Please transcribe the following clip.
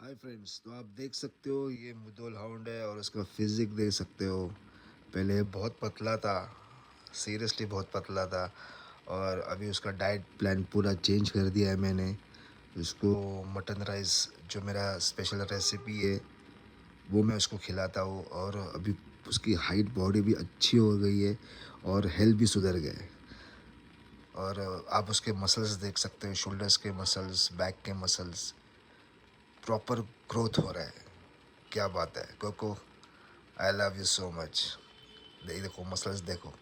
Hi friends, तो आप देख सकते हो ये मुदोल हाउंड है और उसका फिजिक देख सकते हो। पहले बहुत पतला था, सीरियसली बहुत पतला था। और अभी उसका डाइट प्लान पूरा चेंज कर दिया है मैंने। उसको मटन राइस जो मेरा स्पेशल रेसिपी है वो मैं उसको खिलाता हूँ। और अभी उसकी हाइट बॉडी भी अच्छी हो गई है और हेल्थ भी सुधर गए। और आप उसके मसल्स देख सकते हो, शोल्डर्स के मसल्स, बैक के मसल्स, प्रॉपर ग्रोथ हो रहा है। क्या बात है Coco, I love you so much. देखो मसल्स देखो।